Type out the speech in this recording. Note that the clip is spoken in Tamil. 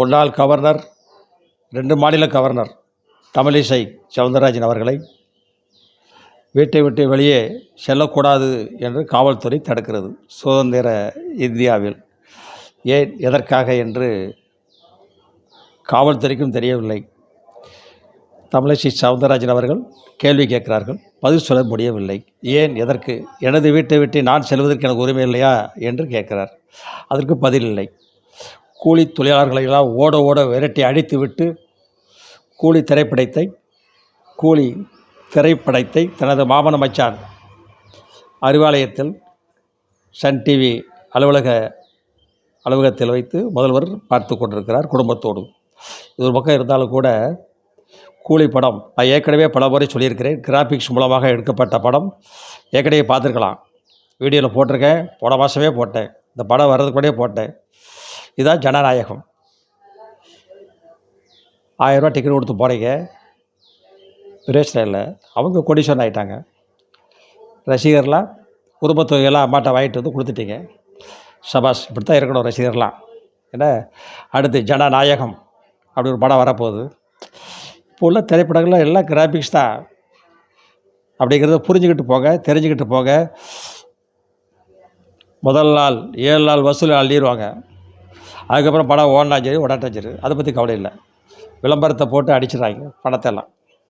முன்னாள் கவர்னர் 2 மாநில கவர்னர் தமிழிசை சவுந்தரராஜன் அவர்களை வீட்டை விட்டு வெளியே செல்லக்கூடாது என்று காவல்துறை தடுக்கிறது சுதந்திர இந்தியாவில். ஏன், எதற்காக என்று காவல்துறைக்கும் தெரியவில்லை. தமிழிசை சவுந்தரராஜன் அவர்கள் கேள்வி கேட்கிறார்கள், பதில் சொல்ல முடியவில்லை. ஏன், எதற்கு, எனது வீட்டை விட்டு நான் செல்வதற்கு எனக்கு உரிமை இல்லையா என்று கேட்கிறார். அதற்கு பதில் இல்லை. கூலி தொழிலாளர்களெல்லாம் ஓட ஓட விரட்டி அடித்துவிட்டு கூலி திரைப்படத்தை தனது மாமன மச்சான் அறிவாலயத்தில் சன் டிவி அலுவலகத்தில் வைத்து முதல்வர் பார்த்து கொண்டிருக்கிறார் குடும்பத்தோடு. இது ஒரு பக்கம் இருந்தாலும் கூட கூலி படம் நான் ஏற்கனவே பல முறை சொல்லியிருக்கிறேன். கிராஃபிக்ஸ் மூலமாக எடுக்கப்பட்ட படம் ஏற்கனவே பார்த்துருக்கலாம். வீடியோவில் போட்டிருக்கேன், போன மாதமே போட்டேன், இந்த படம் வர்றதுக்கு முன்னாடியே போட்டேன். இதுதான் ஜனநாயகம். 1000 ரூபா டிக்கெட் கொடுத்து போகிறீங்க, பிரயோஜனம் இல்லை. அவங்க கொடிஷன் ஆகிட்டாங்க. ரசிகர்லாம் குடும்பத்தொகையெல்லாம் அம்மாட்ட வாங்கிட்டு வந்து கொடுத்துட்டீங்க. சபாஸ், இப்படி தான் இருக்கணும் ரசிகர்லாம். ஏன்னா அடுத்து ஜனநாயகம் அப்படி ஒரு படம் வரப்போகுது. இப்போ உள்ள திரைப்படங்கள்லாம் எல்லாம் கிராஃபிக்ஸ் தான் அப்படிங்கிறத புரிஞ்சுக்கிட்டு போங்க, தெரிஞ்சுக்கிட்டு போங்க. முதல் நாள் 7 நாள் வசூல் அள்ளிடுவாங்க. அதுக்கப்புறம் படம் ஓடினா சரி ஓடாட்டா சரி, அதை பற்றி கவலை இல்லை. விளம்பரத்தை போட்டு அடிச்சிடுறாங்க பணத்தெல்லாம்.